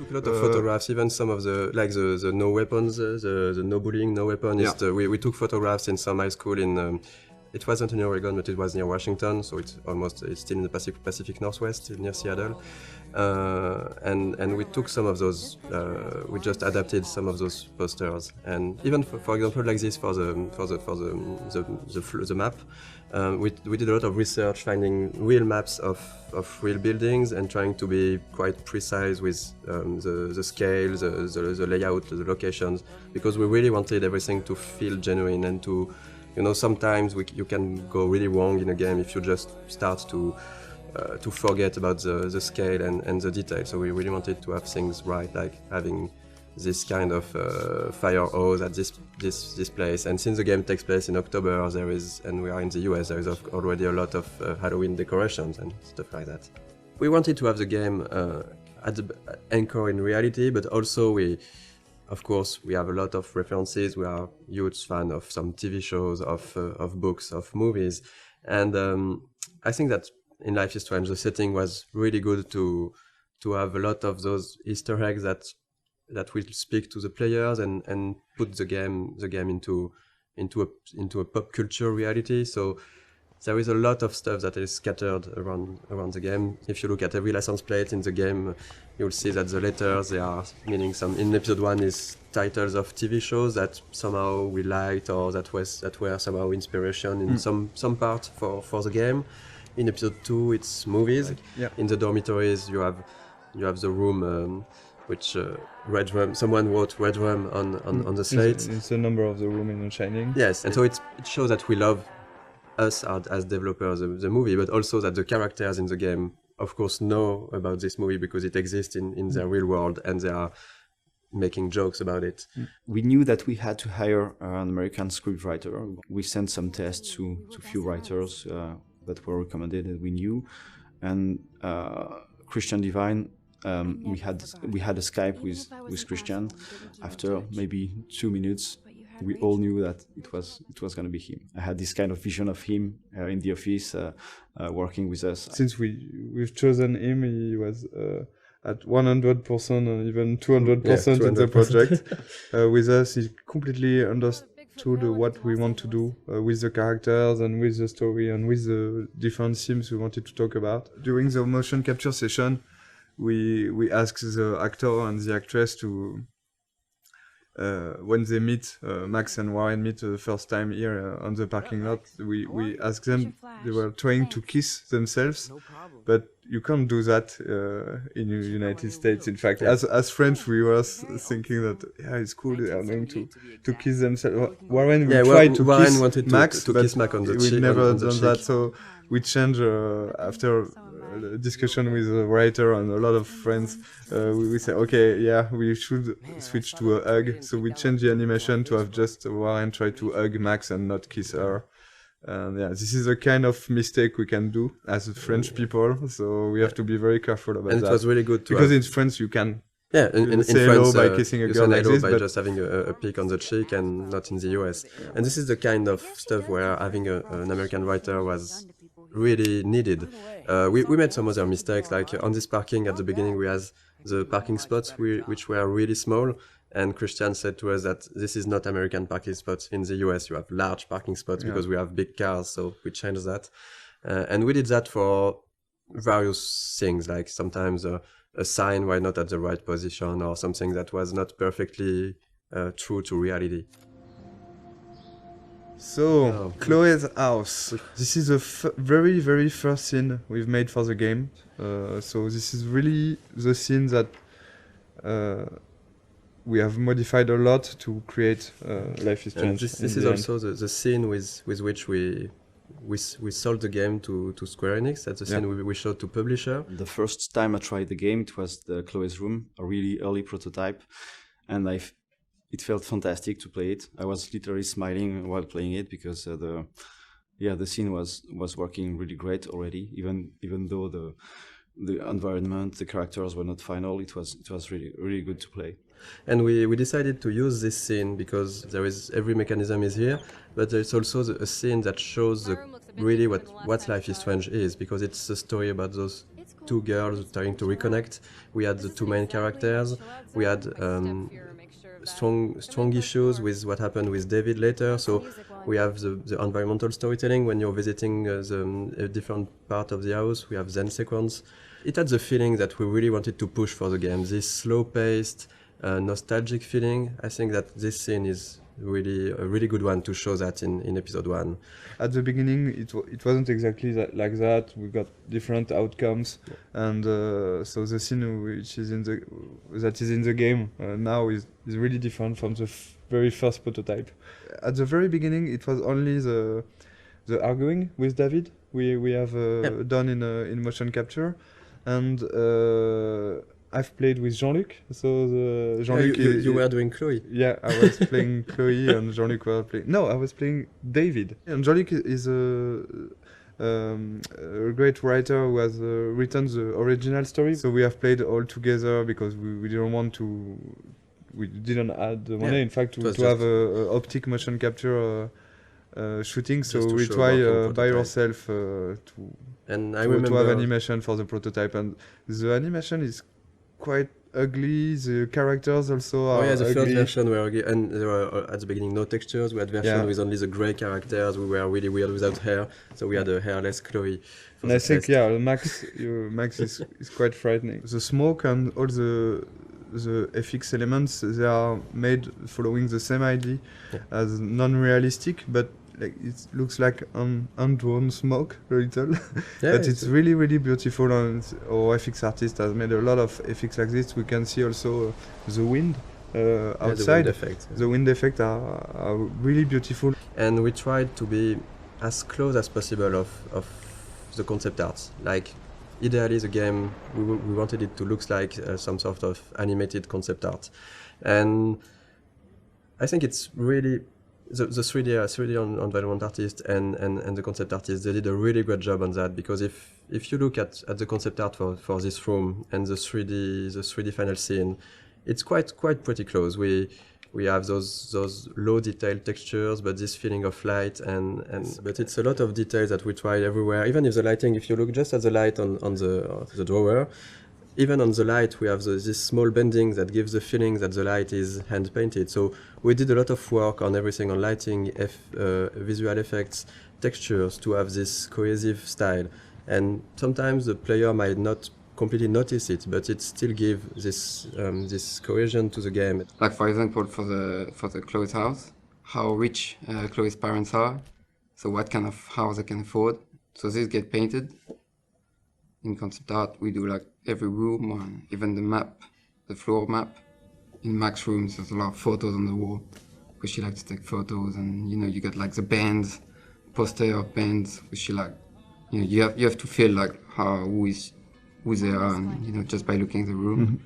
took a lot of photographs, even some of the the no weapons, the no bullying, no weapon. Yeah. We took photographs in some high school in. It wasn't in Oregon, but it was near Washington, so it's still in the Pacific Northwest, near Seattle. And we took some of those. We just adapted some of those posters, and even for example, like this for the map. We did a lot of research, finding real maps of real buildings and trying to be quite precise with the scale, the layout, the locations, because we really wanted everything to feel genuine and to, sometimes you can go really wrong in a game if you just start to forget about the scale and the detail. So we really wanted to have things right, like having this kind of fire hose at this place. And since the game takes place in October, and we are in the US, there is already a lot of Halloween decorations and stuff like that. We wanted to have the game at the anchor in reality, but also of course, we have a lot of references. We are huge fan of some TV shows, of books, of movies, and I think that in Life is Strange, the setting was really good to have a lot of those Easter eggs that will speak to the players and put the game into a pop culture reality. So there is a lot of stuff that is scattered around the game. If you look at every license plate in the game, you'll see that the letters, they are meaning some. In episode 1 is titles of TV shows that somehow we liked or that were somehow inspiration in some part for the game. In episode 2, it's movies. In the dormitories, you have the room which Red Rum. Someone wrote Red Rum on the slate. It's the number of the room in The Shining. Yes, and so it shows that we love us as developers the movie, but also that the characters in the game, of course, know about this movie because it exists in their real world, and they are making jokes about it. We knew that we had to hire an American scriptwriter. We sent some tests to few writers that were recommended that we knew, and Christian Divine. We had a Skype with Christian. After maybe 2 minutes, we all knew that it was going to be him. I had this kind of vision of him in the office, working with us. Since we've chosen him, he was at 100% and even 200% in the project with us. He completely understood what we want to do with the characters and with the story and with the different themes we wanted to talk about. During the motion capture session, we asked the actor and the actress to, when they meet, Max and Warren meet the first time here on the parking lot, we asked them, they were trying to kiss themselves, but you can't do that in the United States. In fact, as French, we were thinking that, it's cool, they are going to kiss themselves. Warren tried to kiss Max, to kiss Max on the cheek. We never done that, so we changed after a discussion with a writer and a lot of friends. We said, okay, we should switch to a hug. So we changed the animation to have just Warren try to hug Max and not kiss her. And this is a kind of mistake we can do as French people. So we have to be very careful about that. And it was really good because in France you can. In say France, hello by kissing a girl like this, by just having a peek on the cheek, and not in the US. And this is the kind of stuff where having an American writer was really needed. We made some other mistakes, like on this parking at the beginning we had the parking spots which were really small, and Christian said to us that this is not American parking spots. In the US you have large parking spots because we have big cars, so we changed that. And we did that for various things, like sometimes a sign were not at the right position or something that was not perfectly true to reality. So, Chloe's house. This is the very, very first scene we've made for the game. So this is really the scene that we have modified a lot to create Life is Strange. This is also the scene with which we sold the game to Square Enix. That's the scene we showed to publisher. The first time I tried the game, it was the Chloe's room, a really early prototype, and it felt fantastic to play it. I was literally smiling while playing it because the scene was working really great already. Even though the environment, the characters were not final, it was really really good to play. And we decided to use this scene because every mechanism is here, but there's also a scene that shows really what Life is Strange is, because it's a story about those two girls trying to reconnect. We had the two main characters. We had strong issues with what happened with David later. So we have the environmental storytelling when you're visiting a different part of the house. We have Zen sequence. It had the feeling that we really wanted to push for the game. This slow-paced, nostalgic feeling. I think that this scene is really a really good one to show that in episode 1. At the beginning, it wasn't exactly like that. We got different outcomes, and so the scene which is in the game now is really different from the very first prototype. At the very beginning, it was only the arguing with David we have done in motion capture, and I've played with Jean-Luc. So Jean-Luc, you were doing Chloe. Yeah, I was playing Chloe, and Jean-Luc was playing. No, I was playing David. And Jean-Luc is a great writer who has written the original story. So we have played all together because we didn't want to. We didn't add the money. In fact, to have a optic motion capture shooting. So we try by ourselves to have animation for the prototype, and the animation is quite ugly. The characters also are the ugly. first version were ugly, and there were at the beginning no textures. We had version with only the grey characters. We were really weird without hair, so we had a hairless Chloe. And I think Max is quite frightening. The smoke and all the FX elements, they are made following the same idea as non-realistic, but like it looks like undrawn smoke a little. But it's really, really beautiful, and our FX artist has made a lot of FX like this. We can see also the wind outside. The wind effect are really beautiful. And we tried to be as close as possible of the concept art. Like ideally the game, we wanted it to look like some sort of animated concept art. And I think it's really the 3D environment artist and the concept artist, they did a really great job on that, because if you look at the concept art for this room and the 3D final scene, it's quite pretty close. We have those low detailed textures, but this feeling of light but it's a lot of details that we tried everywhere. Even if the lighting, if you look just at the light on the drawer, even on the light, we have this small bending that gives the feeling that the light is hand painted. So we did a lot of work on everything, on lighting, visual effects, textures, to have this cohesive style. And sometimes the player might not completely notice it, but it still gives this cohesion to the game. Like for example, for the Chloe's house, how rich Chloe's parents are, so what kind of house they can afford. So this get painted. In concept art, we do like every room, or even the map, the floor map. In Mac's rooms, there's a lot of photos on the wall, because she likes to take photos, and you got like the bands, poster of bands, which she like, you have to feel like who they are, and just by looking at the room. Mm-hmm.